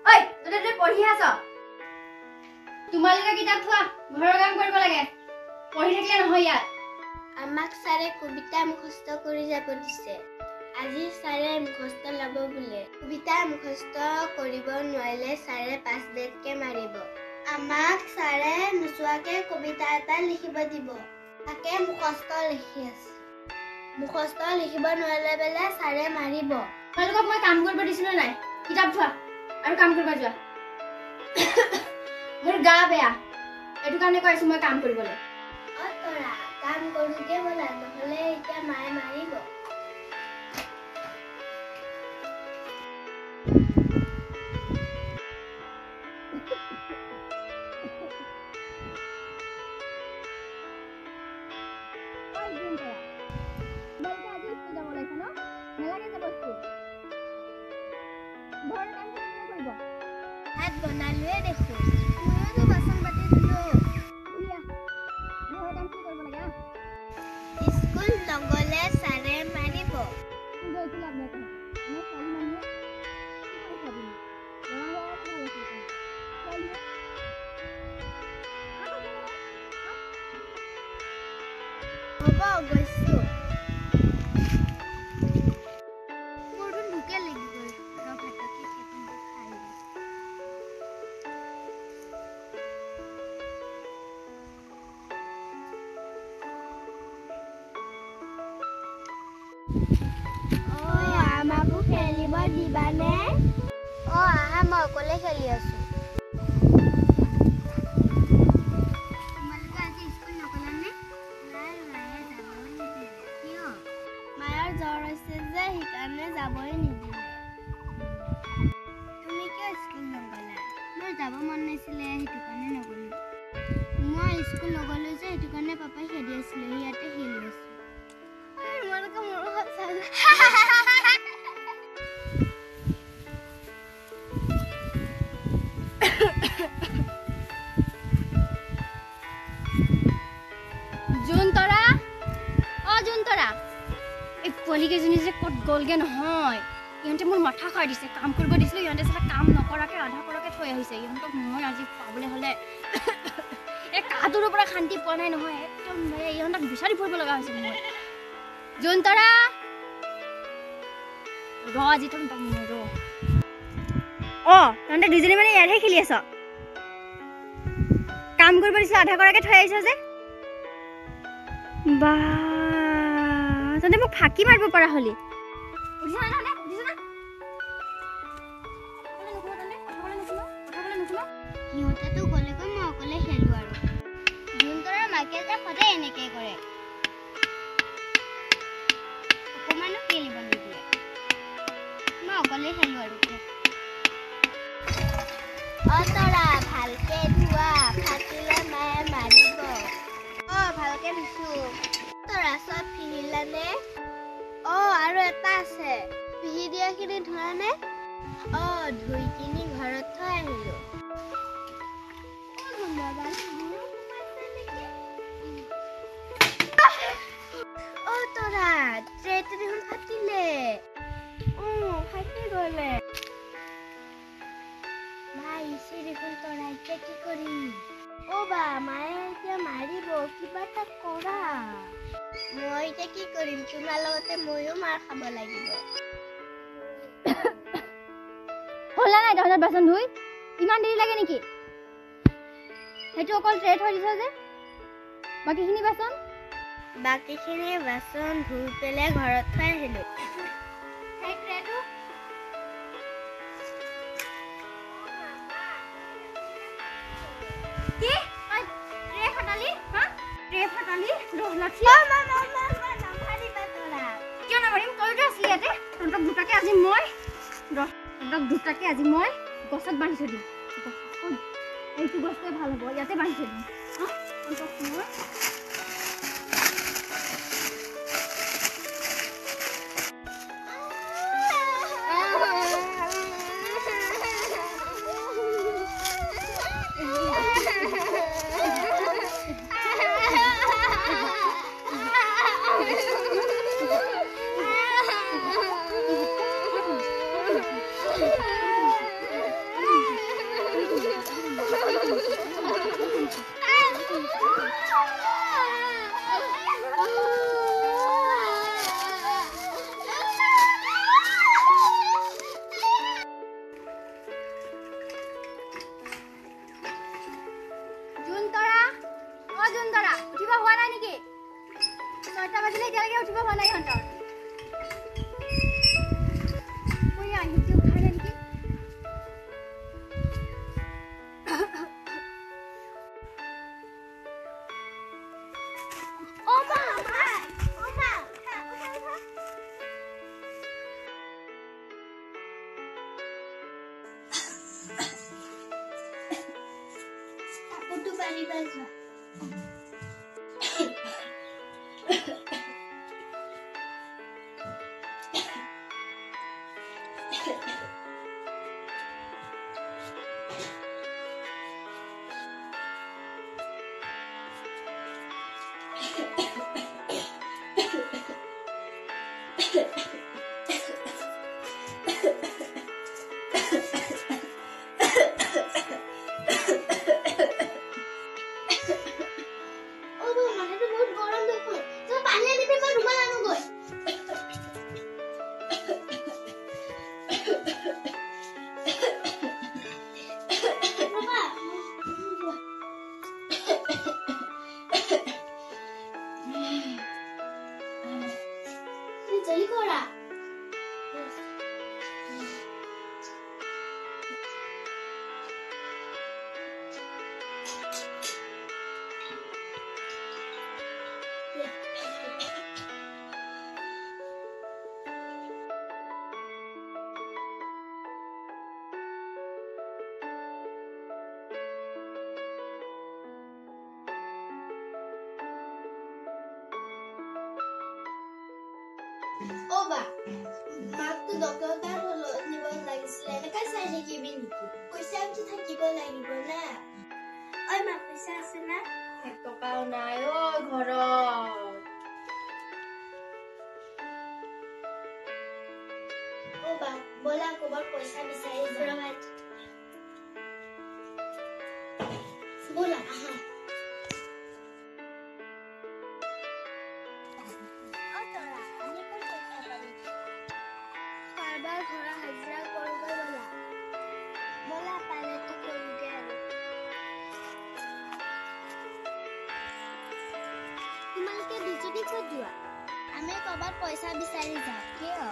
ঐ ততে পঢ়ি আছ তোমালোকে কিতাপ থোৱা ঘৰৰ কাম কৰিব লাগে পঢ়ি থাকিলে নহয় ইয়াত আমাক ছাৰে কবিতা মুখস্থ কৰি যাব দিছে আজি ছাৰে মুখস্থ ল'ব বোলে কবিতা মুখস্থ কৰিব নোৱাৰিলে ছাৰে 5 বেটকে মাৰিব আমাক ছাৰে নোচোৱাকে কবিতা এটা লিখিব দিব তাকে মুখস্থ লিখি আছে মুখস্থ লিখিব নোৱাৰিলে বেলে ছাৰে মাৰিব তোমালোকক মই কাম কৰিব দিছিলো নাই কিতাপ থোৱা আৰু কাম কৰিব যোৱা মোৰ গা বেয়া এইটো কাৰণে কৈছো মই কাম কৰিবলৈ তৰা কাম কৰোগে বলা নহলে এতিয়া মায়ে মাৰিব ভাত বনালোৱে দেখো মইতো বাচন বাটি দিলো স্কুল নগলে ছাৰে মাৰিব হ'ব গৈছো মোৰতো ভোকে লাগি গ'ল ভাতকে খাই আমাকো খেলিব দিবানে আহা মই অকলে খেলি আছো তোমালোকে আজি স্কুল নগলানে নাই মায়ে যাবই নিদিলে কিয় মায়েৰ জ্বৰ হৈছে যে সেইকাৰণে যাবই নিদিলে তুমি কিয় স্কুল নগলা মোৰ যাব মন নাছিলে সেইটো কাৰণে নগলো মই স্কুল নগলো যে সেইটো কাৰণে পাপাই খেদি আছিলে ইয়াতে খেলি আছো তোমালোকে মোৰ কথা পোৱালীকেইজনী যে ক'ত গ'লগে নহয় ইহঁতে মোৰ মাথা খাই দিছে কাম কৰিব দিছিলে ইহঁতে চালা কাম নকৰাকে আধা কৰাকে থৈ আহিছে ইহঁতক মই আজি পাবলৈ হ'লে এই কাটোৰ পৰা শান্তি পোৱা নাই নহয় একদম ইহঁতক বিচাৰি ফুৰিব লগা হৈছে মই জোনতৰা আজি তহঁতক তহঁতে দুজনী মানে ইয়াতহে খেলি আছ কাম কৰিব দিছিলে আধা কৰাকে থৈ আহিছ যে বা তহঁতে মোক ফাঁকি মাৰিব পৰা হলি সিহঁতেতো গ'লেগৈ মই অকলে খেলো আৰু জোনতৰাৰ মাকে যে সদায় এনেকৈ কৰে অকণমানো খেলিব নিদিয়ে মই অকলে খেলো আৰু তৰা ভালকে ধোৱা ফাটিলে মায়ে মাৰিব ভালকে ধুইছো তৰা চব ফিহিলানে আৰু এটা আছে পিহি দিয়াখিনি ধোৱানে ধুই কিনি ঘৰত থৈ আহিলো তৰা ট্ৰেটো দেখোন ফাটিলে ফাটি গলে মা ইছে দেখোন তৰা এতিয়া কি কৰিম বা মায়ে এতিয়া মাৰিব কিবা এটা কৰা মই এতিয়া কি কৰিম তোমাৰ লগতে ময়ো মাৰ খাব লাগিব হ'লা নাই তহঁতৰ বাচন ধুই ইমান দেৰি লাগে নেকি সেইটো অকল ট্ৰে থৈ দিছ যে বাকীখিনি বাচন ধুই পেলাই ঘৰত থৈ আহিলো দুটাকে আজি মই গছত বান্ধি থৈ দিম এইটো গছটোৱে ভাল হ'ব ইয়াতে বান্ধি থৈ দিম 7টা বাজিলে এতিয়ালৈকে উঠিব হোৱা নাই ইহঁতৰ মই আহিছে উঠাই নাই নেকি Oba, মাকটো ডক্টৰ তাত নিব লাগিছিলে এনেকৈ চাই থাকিবি নেকি পইচাটো থাকিব লাগিব না ঐ মা পইচা আছে না 1 টকাও নাই ঐ ঘৰত ওবা বলা কবৰ পইচা বিচাৰি যাবা বলা আহা ঘৰা হাজিৰা কৰিব বলা বলা পালেটো কৰোগে আৰু তোমালোকে দুজনী ক'ত যোৱা আমি ক'ৰবাত পইচা বিচাৰি যাওঁ কিয়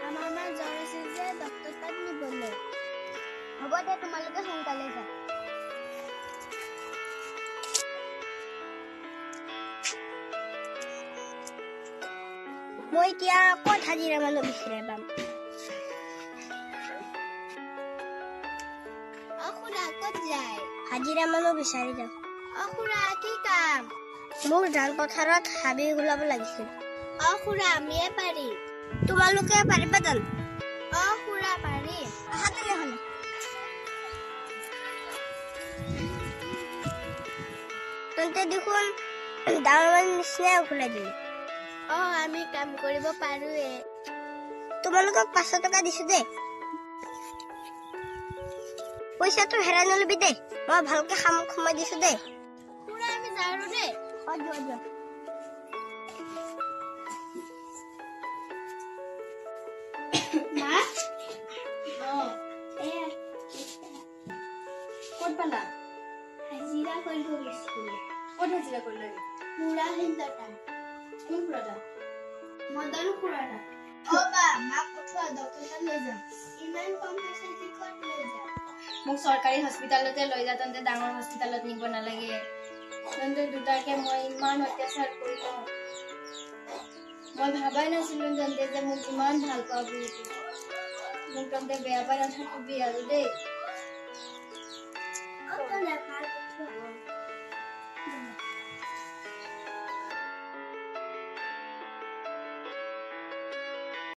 আমাৰ মা জ্বৰ আছে যে ডক্টৰ তাত নিবলৈ হ'ব দে তোমালোকে সোনকালে যোৱা মই এতিয়া ক'ত হাজিৰা মানুহ বিচাৰি পাম খুৰা ক'ত যায় হাজিৰা মানুহ বিচাৰি যাওঁ খুৰা কি কাম মোক ধান পথাৰত হাবি ওলাব লাগিছিল খুৰা আমিয়ে পাৰি তোমালোকে পাৰিবা জানো খুৰা পাৰি আহা তেনেহ'লে তেন্তে দেখোন ডাঙৰ মানুহ নিচিনাই ওলাই দিলে আমি কাম কৰিব পাৰোৱে তোমালোকক 500 টকা দিছো দে পইচাটো হেৰাই নলবি দে মই ভালকে খামক সময় দিছো দে পুৰা আমি যাৰো দে যোৱা মা ক'ত পালা হাজিৰা কৰিব গৈছিলো ক'ত হাজিৰা কৰিব লাগে পুৰা হিন্দটা কোন খুৰাটা মদন খুৰাটা বা মাক উঠোৱা ডক্টৰ লৈ যাম ইমান কম পইচা দি ক'ত লৈ যাম মোক চৰকাৰী হস্পিটালতে লৈ যা তন্তে ডাঙৰ হস্পিটালত নিব নালাগে তন্তে দুটাকে মই ইমান অত্যাচাৰ কৰিলো মই ভাবাই নাছিলো তন্তে যে মোক ইমান ভাল পাব বুলি মোক তন্তে বেয়া পাই নাথাকিবি আৰু দেই ভাল